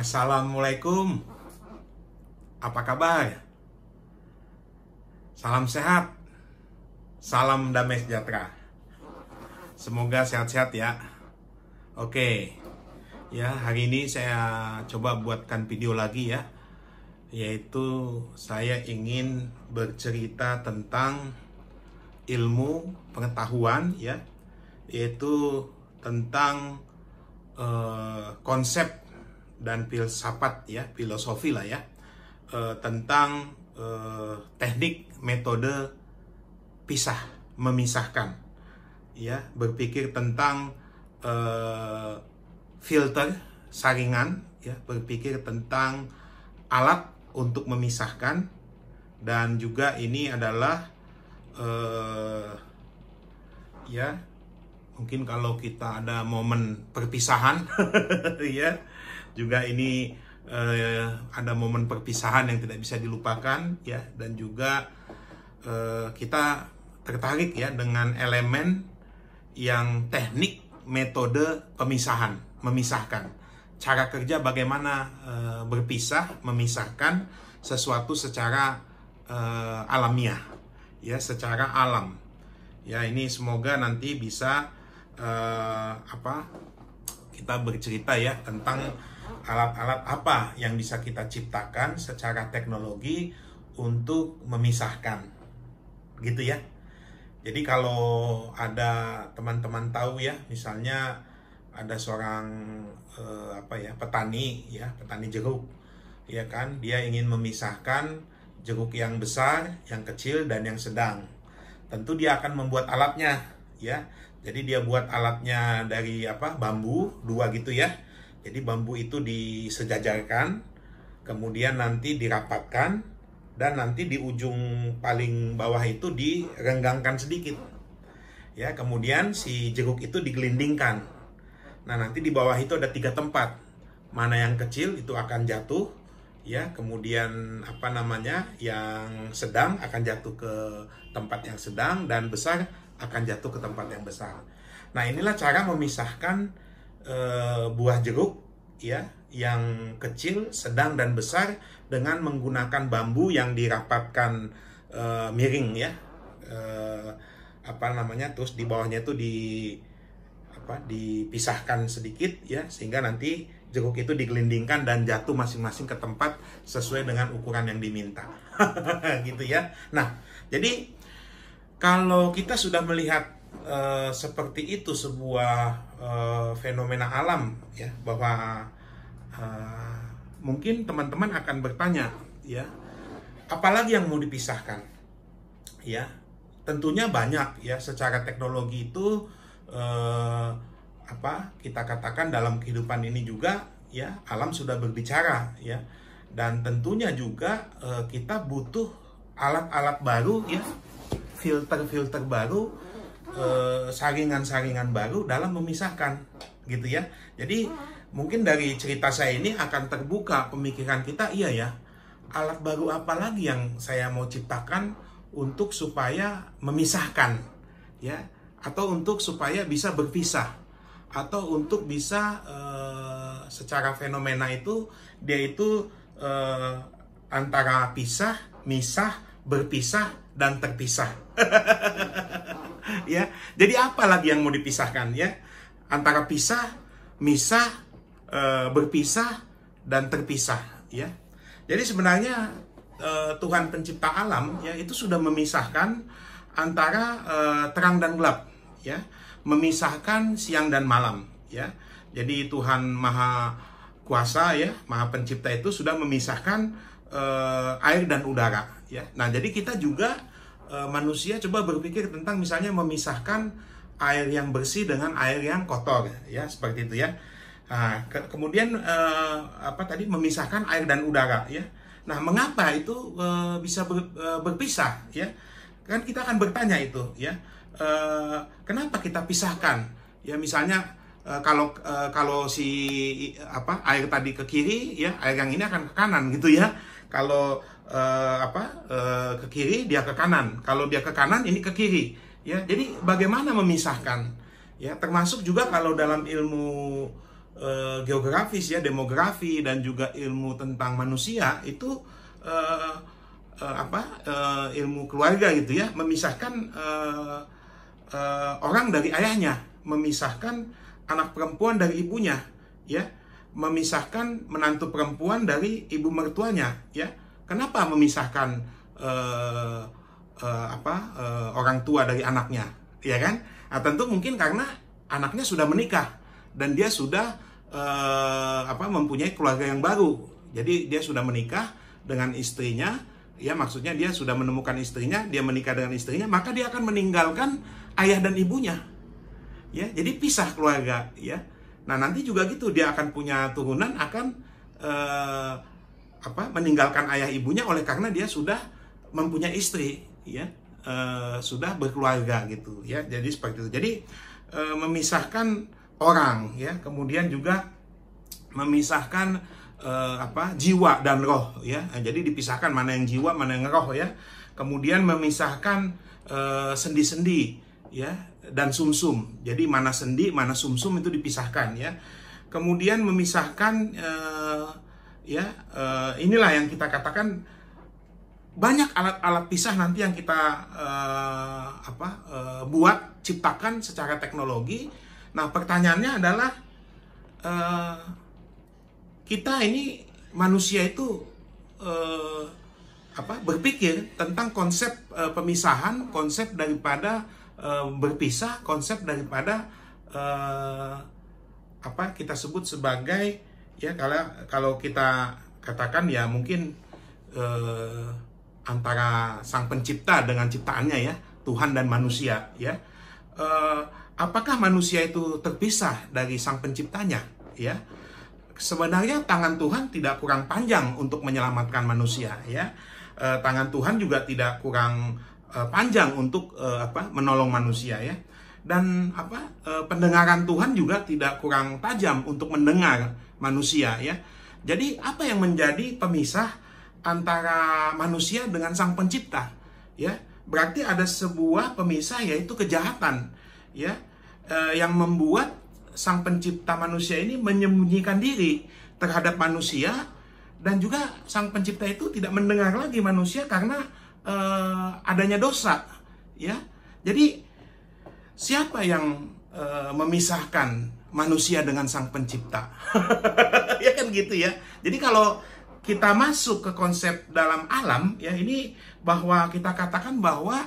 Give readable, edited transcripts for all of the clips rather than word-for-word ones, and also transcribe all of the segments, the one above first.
Assalamualaikum, apa kabar? Salam sehat, salam damai sejahtera. Semoga sehat-sehat ya. Oke, ya hari ini saya coba buatkan video lagi ya, yaitu saya ingin bercerita tentang ilmu pengetahuan ya, yaitu tentang konsep dan filsafat ya, filosofi lah ya, tentang teknik metode pisah, memisahkan ya, berpikir tentang filter saringan ya, berpikir tentang alat untuk memisahkan, dan juga ini adalah ya mungkin kalau kita ada momen perpisahan ya, juga ini ada momen perpisahan yang tidak bisa dilupakan ya, dan juga kita tertarik ya dengan elemen yang teknik metode pemisahan, memisahkan, cara kerja bagaimana berpisah, memisahkan sesuatu secara alamiah ya, secara alam ya. Ini semoga nanti bisa kita bercerita ya tentang alat-alat apa yang bisa kita ciptakan secara teknologi untuk memisahkan gitu ya. Jadi kalau ada teman-teman tahu ya, misalnya ada seorang petani ya, petani jeruk ya kan, dia ingin memisahkan jeruk yang besar, yang kecil, dan yang sedang. Tentu dia akan membuat alatnya ya. Jadi dia buat alatnya dari bambu dua gitu ya. Jadi bambu itu disejajarkan, kemudian nanti dirapatkan, dan nanti di ujung paling bawah itu direnggangkan sedikit. Ya, kemudian si jeruk itu digelindingkan. Nah, nanti di bawah itu ada 3 tempat. Mana yang kecil itu akan jatuh, ya. Kemudian yang sedang akan jatuh ke tempat yang sedang, dan besar akan jatuh ke tempat yang besar. Nah, inilah cara memisahkan buah jeruk ya, yang kecil, sedang, dan besar dengan menggunakan bambu yang dirapatkan miring ya, terus di bawahnya itu dipisahkan sedikit ya, sehingga nanti jeruk itu digelindingkan dan jatuh masing-masing ke tempat sesuai dengan ukuran yang diminta. Gitu ya. Nah, jadi kalau kita sudah melihat seperti itu sebuah fenomena alam ya, bahwa mungkin teman-teman akan bertanya ya, apalagi yang mau dipisahkan ya. Tentunya banyak ya, secara teknologi itu kita katakan dalam kehidupan ini juga ya, alam sudah berbicara ya, dan tentunya juga kita butuh alat-alat baru ya, filter-filter baru, saringan-saringan baru dalam memisahkan gitu ya. Jadi mungkin dari cerita saya ini akan terbuka pemikiran kita, iya ya, alat baru apa lagi yang saya mau ciptakan untuk supaya memisahkan ya, atau untuk supaya bisa berpisah, atau untuk bisa secara fenomena itu dia itu antara pisah, misah, berpisah, dan terpisah. Ya, jadi apa lagi yang mau dipisahkan ya? Antara pisah, misah, berpisah, dan terpisah ya. Jadi sebenarnya Tuhan pencipta alam ya, itu sudah memisahkan antara terang dan gelap ya, memisahkan siang dan malam ya. Jadi Tuhan Maha Kuasa ya, Maha Pencipta itu sudah memisahkan air dan udara ya. Nah, jadi kita juga manusia coba berpikir tentang misalnya memisahkan air yang bersih dengan air yang kotor ya, seperti itu ya. Nah, kemudian memisahkan air dan udara ya. Nah, mengapa itu bisa berpisah ya? Kan kita akan bertanya itu ya. Kenapa kita pisahkan? Ya misalnya kalau si air tadi ke kiri ya, air yang ini akan ke kanan gitu ya. Kalau ke kiri dia ke kanan. Kalau dia ke kanan ini ke kiri ya. Jadi bagaimana memisahkan? Ya, termasuk juga kalau dalam ilmu geografis ya, demografi dan juga ilmu tentang manusia itu ilmu keluarga gitu ya, memisahkan orang dari ayahnya, memisahkan anak perempuan dari ibunya ya, memisahkan menantu perempuan dari ibu mertuanya ya. Kenapa memisahkan orang tua dari anaknya ya kan? Nah, tentu mungkin karena anaknya sudah menikah dan dia sudah mempunyai keluarga yang baru. Jadi dia sudah menikah dengan istrinya, ya maksudnya dia sudah menemukan istrinya, dia menikah dengan istrinya, maka dia akan meninggalkan ayah dan ibunya. Ya, jadi pisah keluarga, ya. Nah, nanti juga gitu, dia akan punya turunan akan meninggalkan ayah ibunya oleh karena dia sudah mempunyai istri, ya. Sudah berkeluarga gitu, ya. Jadi seperti itu. Jadi memisahkan orang ya, kemudian juga memisahkan jiwa dan roh ya. Jadi dipisahkan mana yang jiwa, mana yang roh ya. Kemudian memisahkan sendi-sendi ya dan sumsum. Jadi mana sendi, mana sumsum itu dipisahkan ya. Kemudian memisahkan inilah yang kita katakan banyak alat-alat pisah nanti yang kita buat, ciptakan secara teknologi. Nah, pertanyaannya adalah kita ini manusia itu berpikir tentang konsep pemisahan, konsep daripada berpisah, konsep daripada kita sebut sebagai ya, kalau kita katakan ya mungkin antara sang pencipta dengan ciptaannya ya, Tuhan dan manusia ya. Apakah manusia itu terpisah dari sang penciptanya? Ya, sebenarnya tangan Tuhan tidak kurang panjang untuk menyelamatkan manusia. Ya, tangan Tuhan juga tidak kurang panjang untuk menolong manusia. Ya, dan pendengaran Tuhan juga tidak kurang tajam untuk mendengar manusia. Ya, jadi apa yang menjadi pemisah antara manusia dengan sang pencipta? Ya, berarti ada sebuah pemisah, yaitu kejahatan. Ya. Yang membuat sang pencipta manusia ini menyembunyikan diri terhadap manusia, dan juga sang pencipta itu tidak mendengar lagi manusia karena adanya dosa ya. Jadi siapa yang memisahkan manusia dengan sang pencipta? Ya kan gitu ya. Jadi kalau kita masuk ke konsep dalam alam ya, ini bahwa kita katakan bahwa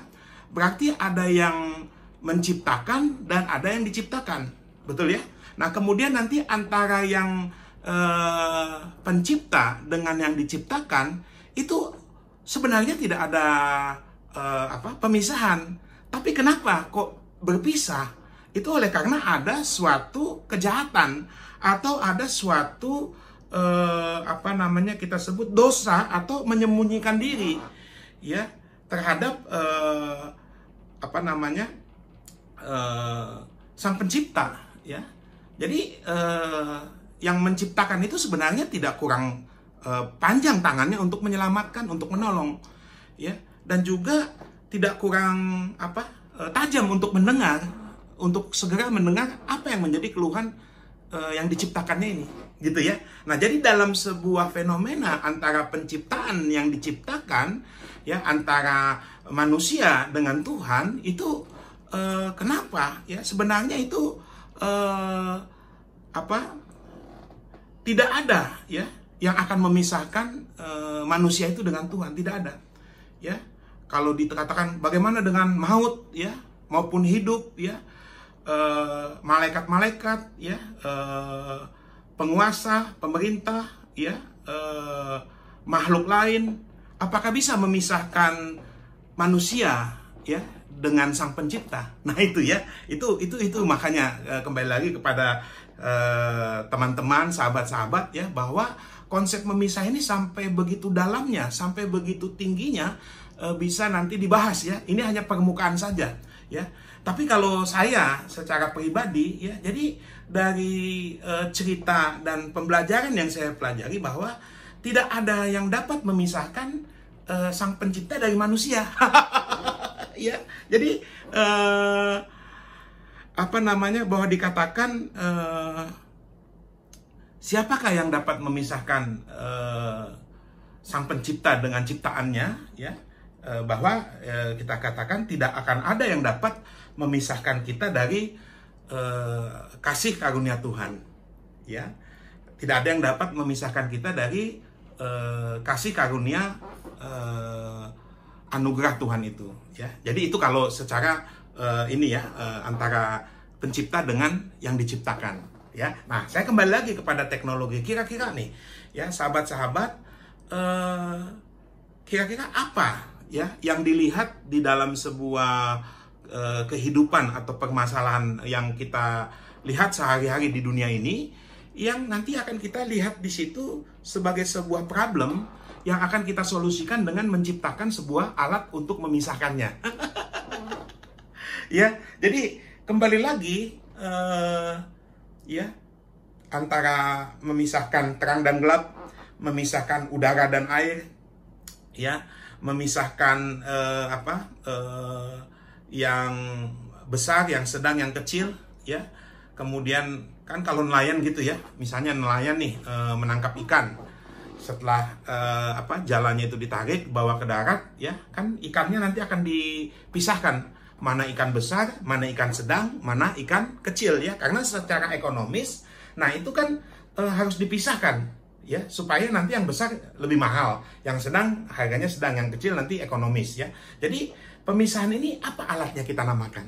berarti ada yang menciptakan dan ada yang diciptakan, betul ya? Nah, kemudian nanti antara yang pencipta dengan yang diciptakan itu sebenarnya tidak ada pemisahan. Tapi kenapa kok berpisah? Itu oleh karena ada suatu kejahatan atau ada suatu kita sebut dosa atau menyembunyikan diri ya terhadap sang pencipta ya. Jadi yang menciptakan itu sebenarnya tidak kurang panjang tangannya untuk menyelamatkan, untuk menolong ya, dan juga tidak kurang tajam untuk mendengar, untuk segera mendengar apa yang menjadi keluhan yang diciptakannya ini gitu ya. Nah, jadi dalam sebuah fenomena antara penciptaan yang diciptakan ya, antara manusia dengan Tuhan itu kenapa ya sebenarnya itu tidak ada ya yang akan memisahkan manusia itu dengan Tuhan, tidak ada ya. Kalau dikatakan bagaimana dengan maut ya maupun hidup ya, malaikat-malaikat ya, penguasa, pemerintah ya, makhluk lain, apakah bisa memisahkan manusia ya dengan sang pencipta? Nah itu ya, itu makanya kembali lagi kepada teman-teman, sahabat-sahabat ya, bahwa konsep memisah ini sampai begitu dalamnya, sampai begitu tingginya, bisa nanti dibahas ya. Ini hanya permukaan saja ya. Tapi kalau saya secara pribadi ya, jadi dari cerita dan pembelajaran yang saya pelajari bahwa tidak ada yang dapat memisahkan Sang Pencipta dari manusia. Ya, jadi bahwa dikatakan siapakah yang dapat memisahkan Sang Pencipta dengan ciptaannya ya, bahwa kita katakan tidak akan ada yang dapat memisahkan kita dari kasih karunia Tuhan ya. Tidak ada yang dapat memisahkan kita dari kasih karunia anugerah Tuhan itu ya. Jadi itu kalau secara antara pencipta dengan yang diciptakan ya. Nah, saya kembali lagi kepada teknologi. Kira-kira nih ya, sahabat-sahabat, kira-kira apa ya yang dilihat di dalam sebuah kehidupan atau permasalahan yang kita lihat sehari-hari di dunia ini, yang nanti akan kita lihat di situ sebagai sebuah problem yang akan kita solusikan dengan menciptakan sebuah alat untuk memisahkannya. Ya, jadi kembali lagi ya, antara memisahkan terang dan gelap, memisahkan udara dan air, ya, memisahkan yang besar, yang sedang, yang kecil, ya. Kemudian kan kalau nelayan gitu ya, misalnya nelayan nih menangkap ikan, setelah jalannya itu ditarik bawa ke darat, ya kan ikannya nanti akan dipisahkan, mana ikan besar, mana ikan sedang, mana ikan kecil, ya, karena secara ekonomis, nah itu kan harus dipisahkan, ya, supaya nanti yang besar lebih mahal, yang sedang harganya sedang, yang kecil nanti ekonomis, ya. Jadi pemisahan ini apa alatnya kita namakan?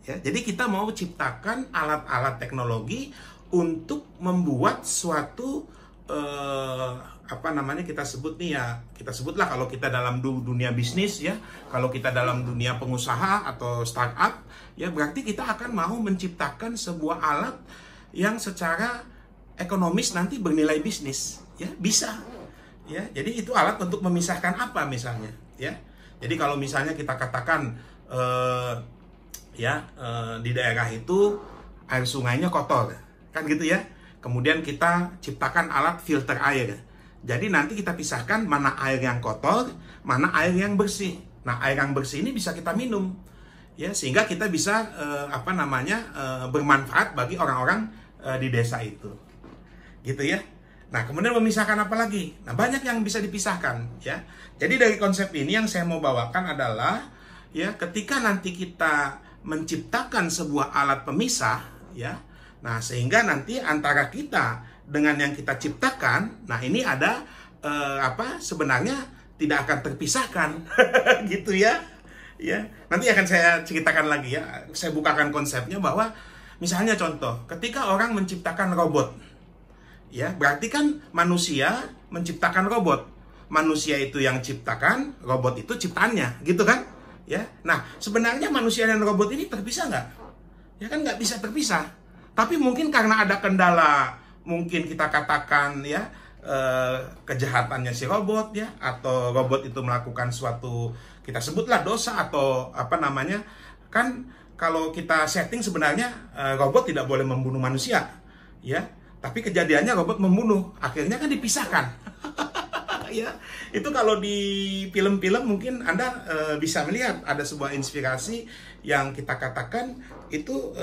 Ya, jadi kita mau ciptakan alat-alat teknologi untuk membuat suatu kita sebut nih ya, kita sebutlah kalau kita dalam dunia bisnis, ya, kalau kita dalam dunia pengusaha atau startup, ya, berarti kita akan mau menciptakan sebuah alat yang secara ekonomis nanti bernilai bisnis, ya, bisa, ya. Jadi itu alat untuk memisahkan apa misalnya, ya. Jadi kalau misalnya kita katakan di daerah itu air sungainya kotor, kan gitu ya. Kemudian kita ciptakan alat filter air. Jadi nanti kita pisahkan mana air yang kotor, mana air yang bersih. Nah, air yang bersih ini bisa kita minum, ya, sehingga kita bisa bermanfaat bagi orang-orang di desa itu, gitu ya. Nah, kemudian memisahkan apa lagi? Nah, banyak yang bisa dipisahkan, ya. Jadi dari konsep ini yang saya mau bawakan adalah, ya, ketika nanti kita menciptakan sebuah alat pemisah, ya, nah sehingga nanti antara kita dengan yang kita ciptakan, nah ini ada sebenarnya tidak akan terpisahkan, gitu ya, ya. Nanti akan saya ceritakan lagi, ya. Saya bukakan konsepnya bahwa misalnya contoh, ketika orang menciptakan robot, ya, berarti kan manusia menciptakan robot, manusia itu yang ciptakan, robot itu ciptaannya, gitu kan? Ya, nah sebenarnya manusia dan robot ini terpisah nggak? Ya kan nggak bisa terpisah. Tapi mungkin karena ada kendala, mungkin kita katakan ya kejahatannya si robot, ya, atau robot itu melakukan suatu, kita sebutlah dosa atau kan kalau kita setting sebenarnya robot tidak boleh membunuh manusia, ya. Tapi kejadiannya robot membunuh, akhirnya kan dipisahkan. Ya, itu kalau di film-film mungkin Anda bisa melihat ada sebuah inspirasi yang kita katakan itu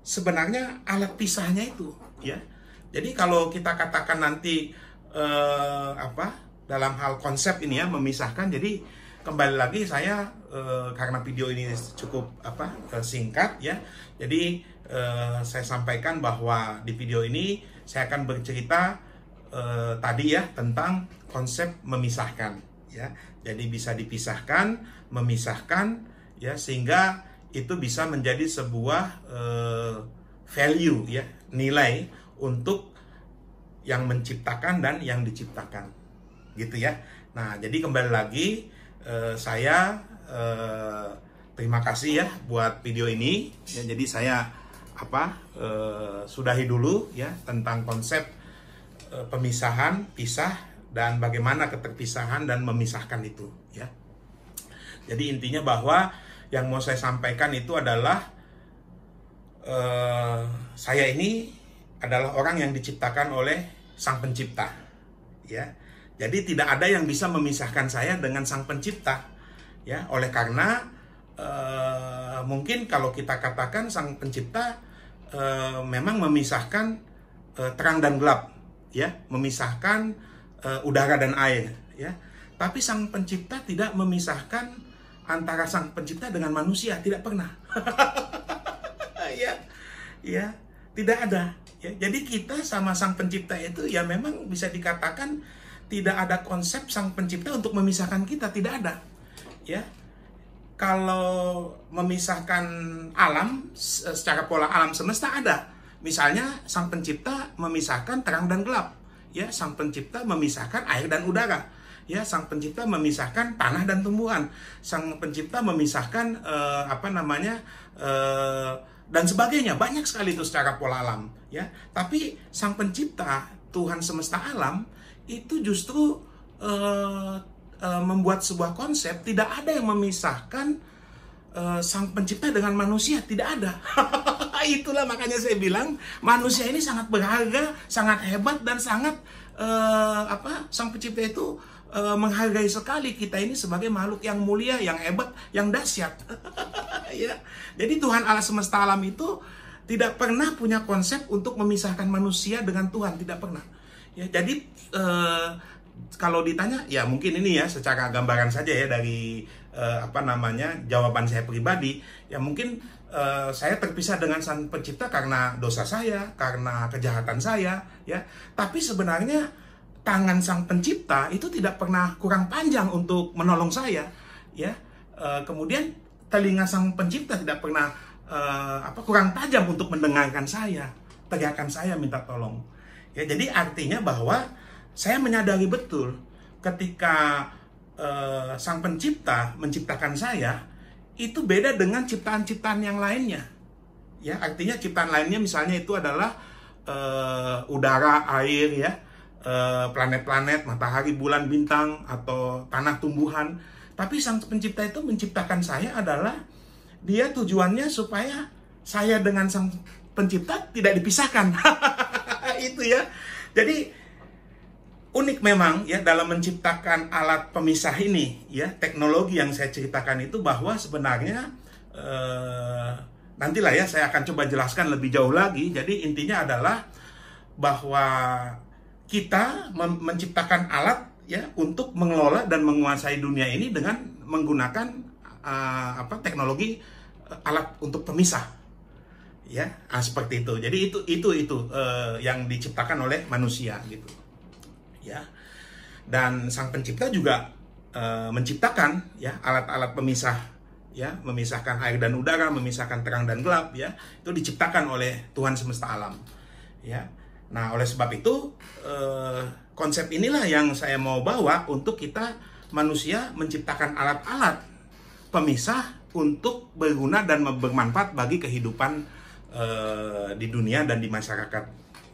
sebenarnya alat pisahnya itu, ya. Jadi kalau kita katakan nanti dalam hal konsep ini ya, memisahkan, jadi kembali lagi saya karena video ini cukup singkat, ya. Jadi saya sampaikan bahwa di video ini saya akan bercerita tadi ya tentang konsep memisahkan, ya. Jadi bisa dipisahkan, memisahkan, ya, sehingga itu bisa menjadi sebuah value, ya, nilai untuk yang menciptakan dan yang diciptakan, gitu ya. Nah, jadi kembali lagi saya terima kasih ya buat video ini, ya. Jadi saya sudahi dulu ya tentang konsep pemisahan, pisah, dan bagaimana keterpisahan dan memisahkan itu, ya. Jadi intinya bahwa yang mau saya sampaikan itu adalah saya ini adalah orang yang diciptakan oleh Sang Pencipta, ya. Jadi tidak ada yang bisa memisahkan saya dengan Sang Pencipta, ya. Oleh karena mungkin kalau kita katakan Sang Pencipta memang memisahkan terang dan gelap, ya, memisahkan udara dan air, ya. Tapi Sang Pencipta tidak memisahkan antara Sang Pencipta dengan manusia, tidak pernah. Ya, tidak ada. Ya, jadi kita sama Sang Pencipta itu ya memang bisa dikatakan tidak ada konsep Sang Pencipta untuk memisahkan kita, tidak ada. Ya, kalau memisahkan alam secara pola alam semesta ada. Misalnya Sang Pencipta memisahkan terang dan gelap. Ya, Sang Pencipta memisahkan air dan udara. Ya, Sang Pencipta memisahkan tanah dan tumbuhan. Sang Pencipta memisahkan dan sebagainya, banyak sekali itu secara pola alam, ya. Tapi Sang Pencipta, Tuhan semesta alam itu justru membuat sebuah konsep, tidak ada yang memisahkan Sang Pencipta dengan manusia, tidak ada. Itulah makanya saya bilang manusia ini sangat berharga, sangat hebat, dan sangat Sang Pencipta itu menghargai sekali kita ini sebagai makhluk yang mulia, yang hebat, yang dahsyat. Ya. Jadi Tuhan Allah semesta alam itu tidak pernah punya konsep untuk memisahkan manusia dengan Tuhan, tidak pernah. Ya, jadi kalau ditanya, ya mungkin ini ya secara gambaran saja ya dari jawaban saya pribadi, ya mungkin saya terpisah dengan Sang Pencipta karena dosa saya, karena kejahatan saya, ya. Tapi sebenarnya tangan Sang Pencipta itu tidak pernah kurang panjang untuk menolong saya, ya. Kemudian telinga Sang Pencipta tidak pernah kurang tajam untuk mendengarkan saya, teriakan saya minta tolong. Ya, jadi artinya bahwa saya menyadari betul ketika Sang Pencipta menciptakan saya itu beda dengan ciptaan-ciptaan yang lainnya. Ya, artinya ciptaan lainnya misalnya itu adalah udara, air, ya, planet-planet, matahari, bulan, bintang, atau tanah, tumbuhan. Tapi Sang Pencipta itu menciptakan saya adalah dia tujuannya supaya saya dengan Sang Pencipta tidak dipisahkan. Itu ya. Jadi unik memang ya dalam menciptakan alat pemisah ini, ya, teknologi yang saya ceritakan itu, bahwa sebenarnya nantilah ya saya akan coba jelaskan lebih jauh lagi. Jadi intinya adalah bahwa kita menciptakan alat, ya, untuk mengelola dan menguasai dunia ini dengan menggunakan teknologi alat untuk pemisah, ya, seperti itu. Jadi itu yang diciptakan oleh manusia gitu, ya. Dan Sang Pencipta juga menciptakan, ya, alat-alat pemisah, ya, memisahkan air dan udara, memisahkan terang dan gelap, ya, itu diciptakan oleh Tuhan semesta alam, ya. Nah, oleh sebab itu konsep inilah yang saya mau bawa untuk kita manusia menciptakan alat-alat pemisah untuk berguna dan bermanfaat bagi kehidupan di dunia dan di masyarakat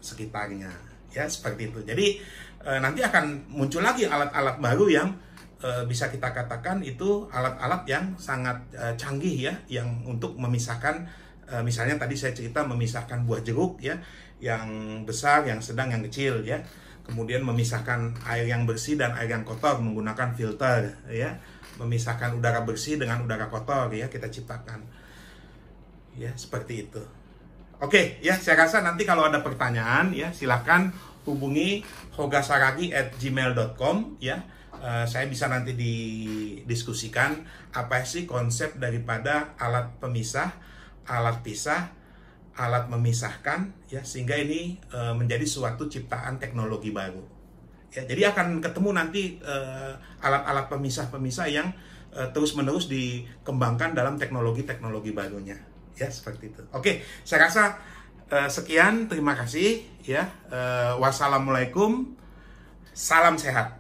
sekitarnya, ya, seperti itu. Jadi nanti akan muncul lagi alat-alat baru yang bisa kita katakan itu alat-alat yang sangat canggih, ya, yang untuk memisahkan, misalnya tadi saya cerita memisahkan buah jeruk, ya, yang besar, yang sedang, yang kecil, ya. Kemudian memisahkan air yang bersih dan air yang kotor menggunakan filter, ya. Memisahkan udara bersih dengan udara kotor, ya, kita ciptakan. Ya, seperti itu. Oke, ya, saya rasa nanti kalau ada pertanyaan, ya, silakan hubungi hogasaragi@gmail.com, ya. Saya bisa nanti didiskusikan apa sih konsep daripada alat pemisah, alat pisah, alat memisahkan, ya, sehingga ini menjadi suatu ciptaan teknologi baru. Ya, jadi akan ketemu nanti alat-alat pemisah-pemisah yang terus-menerus dikembangkan dalam teknologi-teknologi barunya, ya, seperti itu. Oke, saya rasa sekian, terima kasih, ya. Wassalamualaikum, salam sehat.